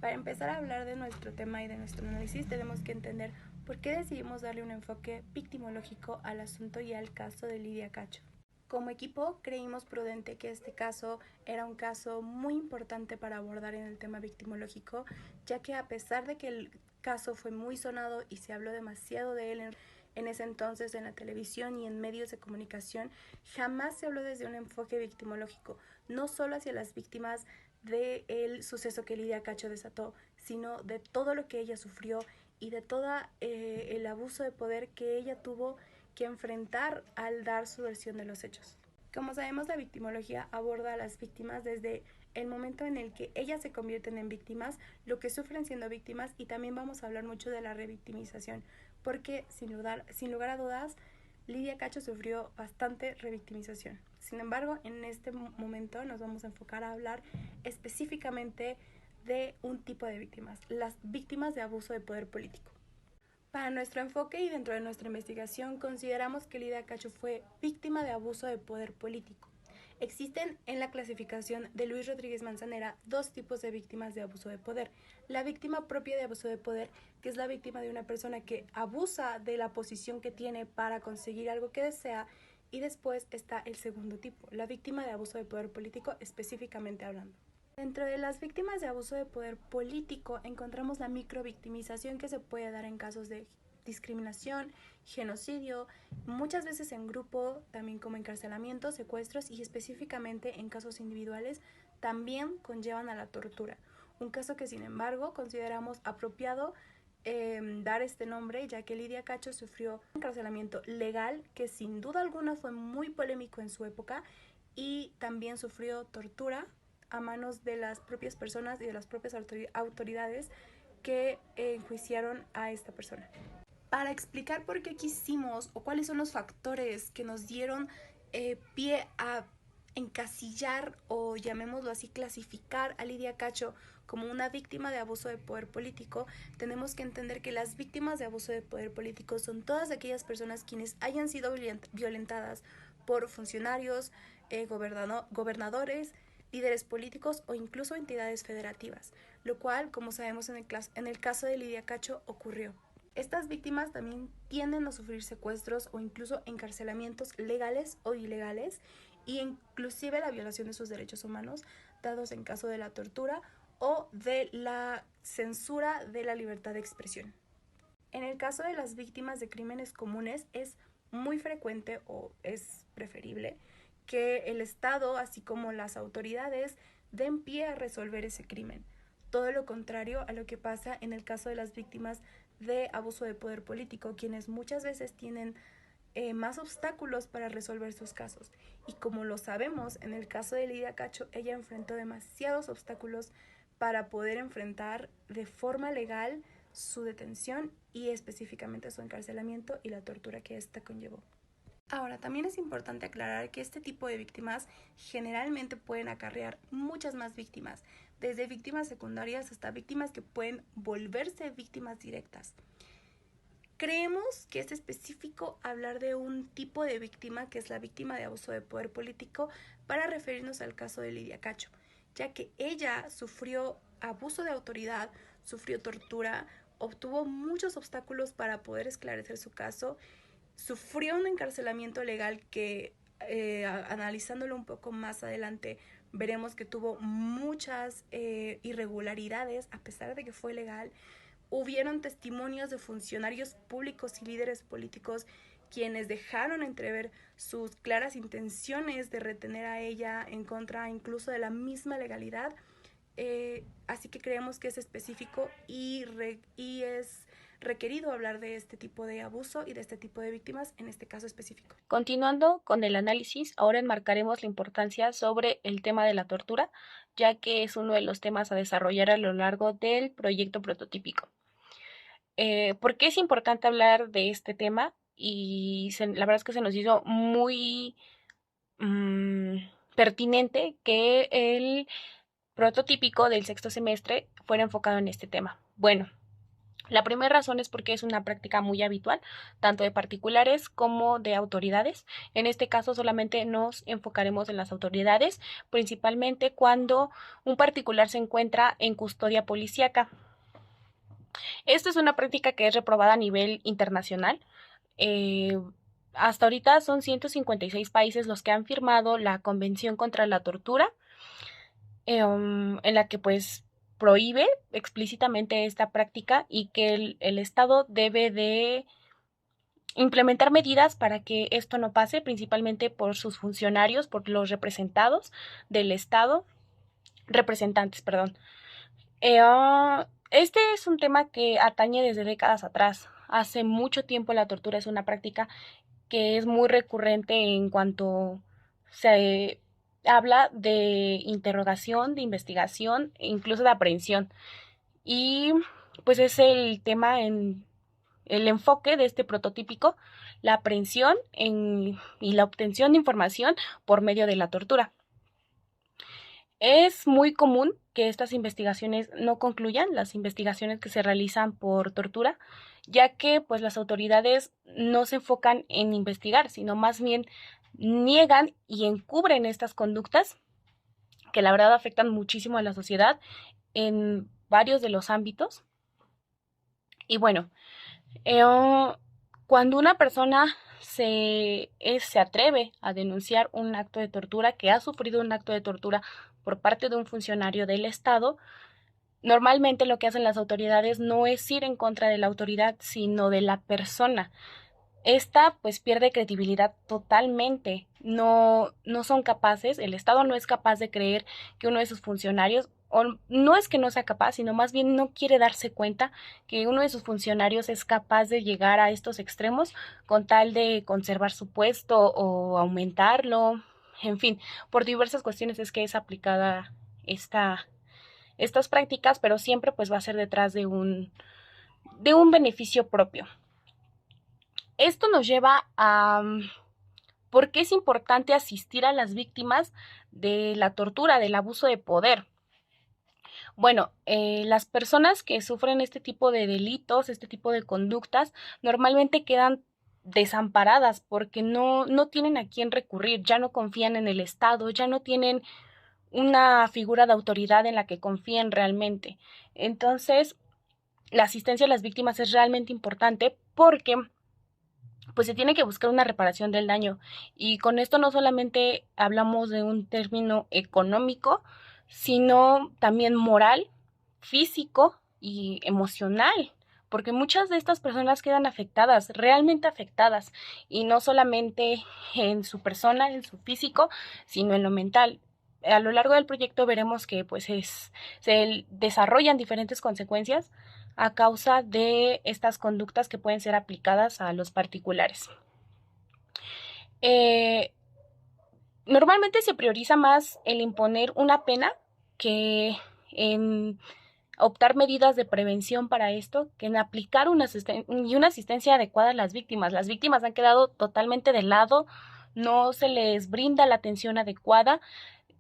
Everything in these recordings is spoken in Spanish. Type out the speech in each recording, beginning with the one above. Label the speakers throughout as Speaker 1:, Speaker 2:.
Speaker 1: Para empezar a hablar de nuestro tema y de nuestro análisis, tenemos que entender por qué decidimos darle un enfoque victimológico al asunto y al caso de Lidia Cacho. Como equipo, creímos prudente que este caso era un caso muy importante para abordar en el tema victimológico, ya que a pesar de que el caso fue muy sonado y se habló demasiado de él en ese entonces en la televisión y en medios de comunicación, jamás se habló desde un enfoque victimológico, no solo hacia las víctimas del suceso que Lidia Cacho desató, sino de todo lo que ella sufrió y de todo el abuso de poder que ella tuvo que enfrentar al dar su versión de los hechos. Como sabemos, la victimología aborda a las víctimas desde el momento en el que ellas se convierten en víctimas, lo que sufren siendo víctimas, y también vamos a hablar mucho de la revictimización, porque sin lugar a dudas, Lidia Cacho sufrió bastante revictimización. Sin embargo, en este momento nos vamos a enfocar a hablar específicamente de un tipo de víctimas, las víctimas de abuso de poder político. Para nuestro enfoque y dentro de nuestra investigación, consideramos que Lidia Cacho fue víctima de abuso de poder político. Existen en la clasificación de Luis Rodríguez Manzanera dos tipos de víctimas de abuso de poder. La víctima propia de abuso de poder, que es la víctima de una persona que abusa de la posición que tiene para conseguir algo que desea, y después está el segundo tipo, la víctima de abuso de poder político, específicamente hablando. Dentro de las víctimas de abuso de poder político encontramos la microvictimización que se puede dar en casos de discriminación, genocidio, muchas veces en grupo, también como encarcelamientos, secuestros y específicamente en casos individuales también conllevan a la tortura. Un caso que sin embargo consideramos apropiado dar este nombre, ya que Lidia Cacho sufrió un encarcelamiento legal que sin duda alguna fue muy polémico en su época y también sufrió tortura a manos de las propias personas y de las propias autoridades que enjuiciaron a esta persona. Para explicar por qué quisimos o cuáles son los factores que nos dieron pie a encasillar o llamémoslo así, clasificar a Lidia Cacho como una víctima de abuso de poder político, tenemos que entender que las víctimas de abuso de poder político son todas aquellas personas quienes hayan sido violentadas por funcionarios, gobernadores, líderes políticos o incluso entidades federativas, lo cual, como sabemos en el caso de Lidia Cacho, ocurrió. Estas víctimas también tienden a sufrir secuestros o incluso encarcelamientos legales o ilegales e inclusive la violación de sus derechos humanos dados en caso de la tortura o de la censura de la libertad de expresión. En el caso de las víctimas de crímenes comunes es muy frecuente o es preferible que el Estado, así como las autoridades, den pie a resolver ese crimen. Todo lo contrario a lo que pasa en el caso de las víctimas de abuso de poder político, quienes muchas veces tienen más obstáculos para resolver sus casos. Y como lo sabemos, en el caso de Lidia Cacho, ella enfrentó demasiados obstáculos para poder enfrentar de forma legal su detención y específicamente su encarcelamiento y la tortura que ésta conllevó. Ahora, también es importante aclarar que este tipo de víctimas generalmente pueden acarrear muchas más víctimas, desde víctimas secundarias hasta víctimas que pueden volverse víctimas directas. Creemos que es específico hablar de un tipo de víctima que es la víctima de abuso de poder político para referirnos al caso de Lidia Cacho, ya que ella sufrió abuso de autoridad, sufrió tortura, obtuvo muchos obstáculos para poder esclarecer su caso, sufrió un encarcelamiento legal que analizándolo un poco más adelante veremos que tuvo muchas irregularidades a pesar de que fue legal. Hubieron testimonios de funcionarios públicos y líderes políticos quienes dejaron entrever sus claras intenciones de retener a ella en contra incluso de la misma legalidad. Así que creemos que es específico y es requerido hablar de este tipo de abuso y de este tipo de víctimas en este caso específico.
Speaker 2: Continuando con el análisis, ahora enmarcaremos la importancia sobre el tema de la tortura, ya que es uno de los temas a desarrollar a lo largo del proyecto prototípico. ¿Por qué es importante hablar de este tema? La verdad es que se nos hizo muy mm, pertinente que el prototípico del sexto semestre fuera enfocado en este tema. Bueno, La primera razón es porque es una práctica muy habitual, tanto de particulares como de autoridades. En este caso solamente nos enfocaremos en las autoridades, principalmente cuando un particular se encuentra en custodia policíaca. Esta es una práctica que es reprobada a nivel internacional. Eh, Hasta ahorita son 156 países los que han firmado la Convención contra la Tortura, en la que pues prohíbe explícitamente esta práctica y que el Estado debe de implementar medidas para que esto no pase, principalmente por sus funcionarios, por los representados del Estado, representantes, perdón. Este es un tema que atañe desde décadas atrás. Hace mucho tiempo la tortura es una práctica que es muy recurrente en cuanto se habla de interrogación, de investigación e incluso de aprehensión. Y pues es el tema en el enfoque de este prototípico, la aprehensión y la obtención de información por medio de la tortura. Es muy común que estas investigaciones no concluyan, las investigaciones que se realizan por tortura, ya que pues las autoridades no se enfocan en investigar, sino más bien niegan y encubren estas conductas que la verdad afectan muchísimo a la sociedad en varios de los ámbitos. Y bueno, eh, cuando una persona se atreve a denunciar un acto de tortura, que ha sufrido un acto de tortura por parte de un funcionario del Estado, normalmente lo que hacen las autoridades no es ir en contra de la autoridad, sino de la persona. Esta pues pierde credibilidad totalmente. No son capaces, el Estado no es capaz de creer que uno de sus funcionarios, o no es que no sea capaz, sino más bien no quiere darse cuenta que uno de sus funcionarios es capaz de llegar a estos extremos con tal de conservar su puesto o aumentarlo. En fin, por diversas cuestiones es que es aplicada estas prácticas, pero siempre pues va a ser detrás de un beneficio propio. Esto nos lleva a por qué es importante asistir a las víctimas de la tortura, del abuso de poder. Bueno, las personas que sufren este tipo de delitos, este tipo de conductas, normalmente quedan desamparadas porque no tienen a quién recurrir, ya no confían en el Estado, ya no tienen una figura de autoridad en la que confíen realmente. Entonces, la asistencia a las víctimas es realmente importante porque pues se tiene que buscar una reparación del daño. Y con esto no solamente hablamos de un término económico, sino también moral, físico y emocional, porque muchas de estas personas quedan afectadas, realmente afectadas, y no solamente en su persona, en su físico, sino en lo mental. A lo largo del proyecto veremos que pues se desarrollan diferentes consecuencias a causa de estas conductas que pueden ser aplicadas a los particulares. Eh, Normalmente se prioriza más el imponer una pena que en optar medidas de prevención para esto, que en aplicar una asistencia adecuada a las víctimas. Las víctimas han quedado totalmente de lado, no se les brinda la atención adecuada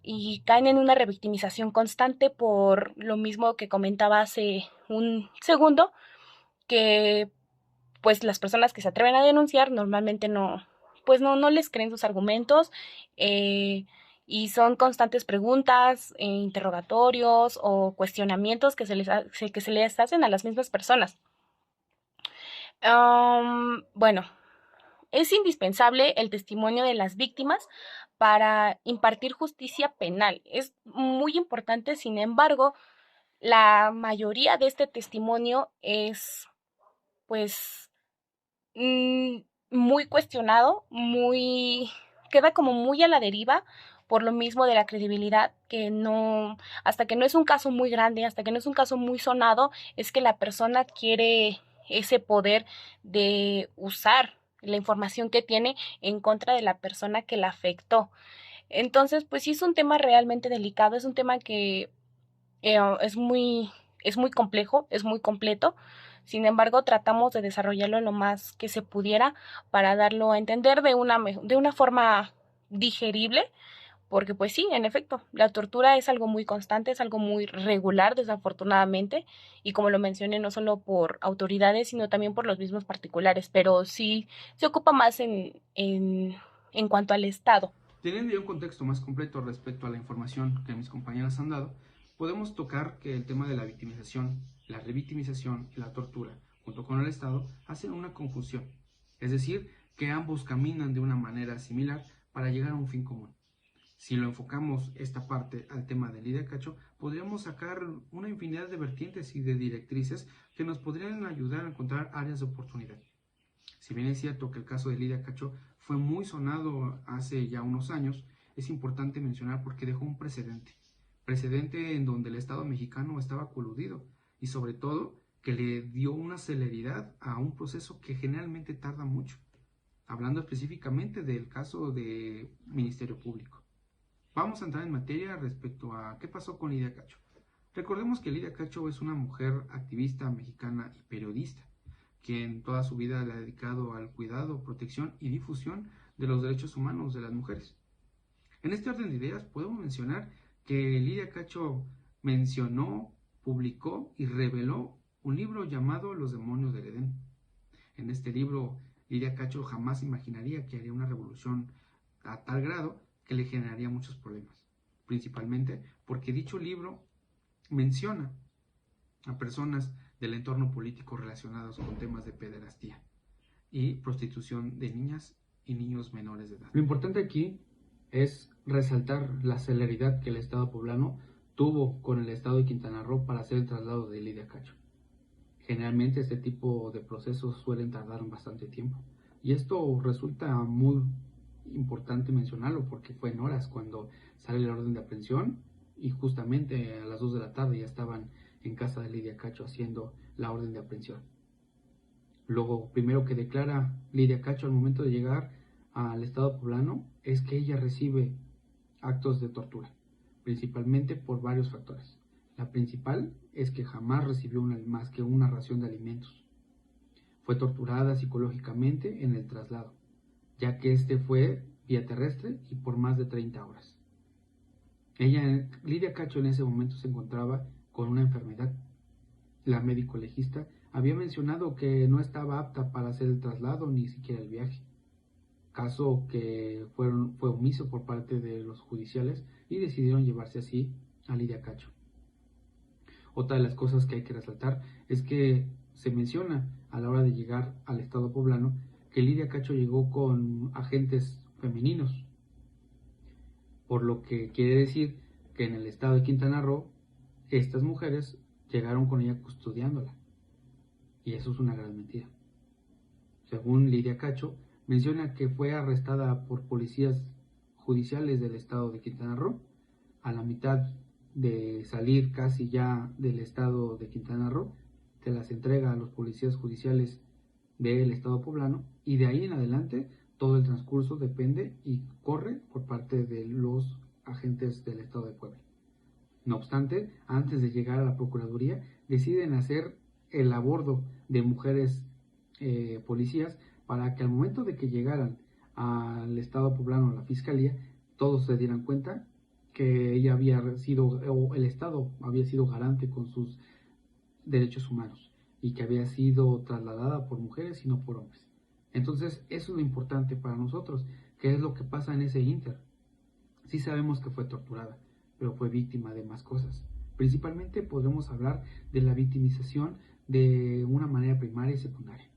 Speaker 2: y caen en una revictimización constante por lo mismo que comentaba hace un segundo, que pues las personas que se atreven a denunciar normalmente no les creen sus argumentos, eh, y son constantes preguntas, interrogatorios o cuestionamientos que se les hacen a las mismas personas. Bueno, es indispensable el testimonio de las víctimas para impartir justicia penal. Es muy importante, sin embargo, la mayoría de este testimonio es pues muy cuestionado, queda como muy a la deriva por lo mismo de la credibilidad, que no, hasta que no es un caso muy grande, hasta que no es un caso muy sonado, es que la persona quiere ese poder de usar la información que tiene en contra de la persona que la afectó. Entonces, pues sí es un tema realmente delicado, es un tema que es muy complejo, es muy completo. Sin embargo, tratamos de desarrollarlo lo más que se pudiera para darlo a entender de una forma digerible, porque pues sí, en efecto, la tortura es algo muy constante, es algo muy regular desafortunadamente, y como lo mencioné, no solo por autoridades, sino también por los mismos particulares, pero sí se ocupa más en cuanto al Estado.
Speaker 3: Teniendo ya un contexto más completo respecto a la información que mis compañeras han dado, podemos tocar que el tema de la victimización, la revictimización y la tortura, junto con el Estado, hacen una conjunción, es decir, que ambos caminan de una manera similar para llegar a un fin común. Si lo enfocamos esta parte al tema de Lidia Cacho, podríamos sacar una infinidad de vertientes y de directrices que nos podrían ayudar a encontrar áreas de oportunidad. Si bien es cierto que el caso de Lidia Cacho fue muy sonado hace ya unos años, es importante mencionar porque dejó un precedente en donde el Estado mexicano estaba coludido y sobre todo que le dio una celeridad a un proceso que generalmente tarda mucho, hablando específicamente del caso de Ministerio Público. Vamos a entrar en materia respecto a qué pasó con Lidia Cacho. Recordemos que Lidia Cacho es una mujer activista mexicana y periodista, quien toda su vida le ha dedicado al cuidado, protección y difusión de los derechos humanos de las mujeres. En este orden de ideas podemos mencionar que Lidia Cacho mencionó, publicó y reveló un libro llamado Los demonios del Edén. En este libro, Lidia Cacho jamás imaginaría que haría una revolución a tal grado que le generaría muchos problemas, principalmente porque dicho libro menciona a personas del entorno político relacionados con temas de pederastía y prostitución de niñas y niños menores de edad. Lo importante aquí es resaltar la celeridad que el Estado poblano tuvo con el Estado de Quintana Roo para hacer el traslado de Lidia Cacho. Generalmente este tipo de procesos suelen tardar bastante tiempo y esto resulta muy importante mencionarlo porque fue en horas cuando sale la orden de aprehensión y justamente a las 2 de la tarde ya estaban en casa de Lidia Cacho haciendo la orden de aprehensión. Lo primero que declara Lidia Cacho al momento de llegar al Estado poblano es que ella recibe actos de tortura, principalmente por varios factores. La principal es que jamás recibió más que una ración de alimentos. Fue torturada psicológicamente en el traslado, ya que este fue vía terrestre y por más de 30 horas. Lidia Cacho en ese momento se encontraba con una enfermedad. La médico legista había mencionado que no estaba apta para hacer el traslado ni siquiera el viaje, caso que fue omiso por parte de los judiciales y decidieron llevarse así a Lidia Cacho. Otra de las cosas que hay que resaltar es que se menciona a la hora de llegar al Estado poblano que Lidia Cacho llegó con agentes femeninos, por lo que quiere decir que en el estado de Quintana Roo estas mujeres llegaron con ella custodiándola, y eso es una gran mentira. Según Lidia Cacho, menciona que fue arrestada por policías judiciales del estado de Quintana Roo a la mitad de salir casi ya del estado de Quintana Roo, se las entrega a los policías judiciales del estado poblano y de ahí en adelante todo el transcurso depende y corre por parte de los agentes del estado de Puebla. No obstante, antes de llegar a la Procuraduría, deciden hacer el abordo de mujeres policías para que al momento de que llegaran al estado poblano, a la fiscalía, todos se dieran cuenta que ella había sido, o el Estado había sido garante con sus derechos humanos y que había sido trasladada por mujeres y no por hombres. Entonces, eso es lo importante para nosotros, que es lo que pasa en ese inter. Sí sabemos que fue torturada, pero fue víctima de más cosas. Principalmente podremos hablar de la victimización de una manera primaria y secundaria.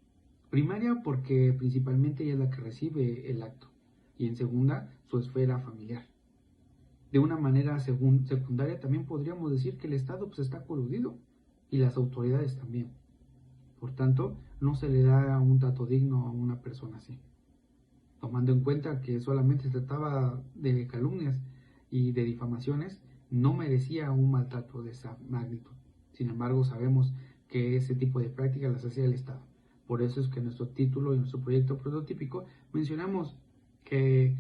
Speaker 3: Primaria porque principalmente ella es la que recibe el acto y en segunda su esfera familiar. De una manera secundaria también podríamos decir que el Estado pues está coludido y las autoridades también. Por tanto, no se le da un trato digno a una persona así. Tomando en cuenta que solamente se trataba de calumnias y de difamaciones, no merecía un maltrato de esa magnitud. Sin embargo, sabemos que ese tipo de prácticas las hacía el Estado. Por eso es que en nuestro título y nuestro proyecto prototípico mencionamos que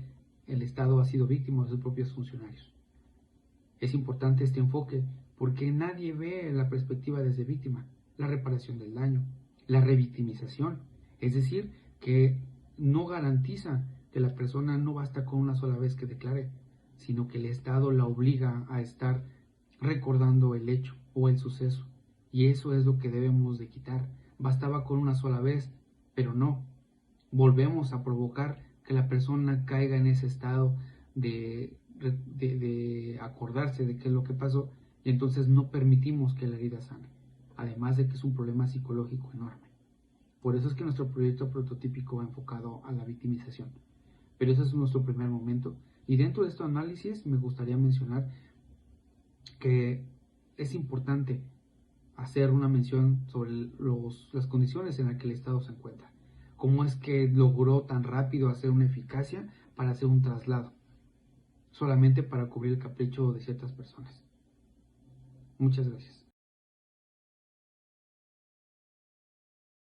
Speaker 3: el Estado ha sido víctima de sus propios funcionarios. Es importante este enfoque porque nadie ve la perspectiva desde víctima, la reparación del daño, la revictimización, es decir, que no garantiza que la persona no basta con una sola vez que declare, sino que el Estado la obliga a estar recordando el hecho o el suceso. Y eso es lo que debemos de quitar. Bastaba con una sola vez, pero no. Volvemos a provocar que la persona caiga en ese estado de acordarse de qué es lo que pasó, y entonces no permitimos que la herida sane. Además de que es un problema psicológico enorme. Por eso es que nuestro proyecto prototípico va enfocado a la victimización. Pero ese es nuestro primer momento. Y dentro de este análisis me gustaría mencionar que es importante hacer una mención sobre las condiciones en las que el Estado se encuentra. Cómo es que logró tan rápido hacer una eficacia para hacer un traslado, solamente para cubrir el capricho de ciertas personas. Muchas gracias.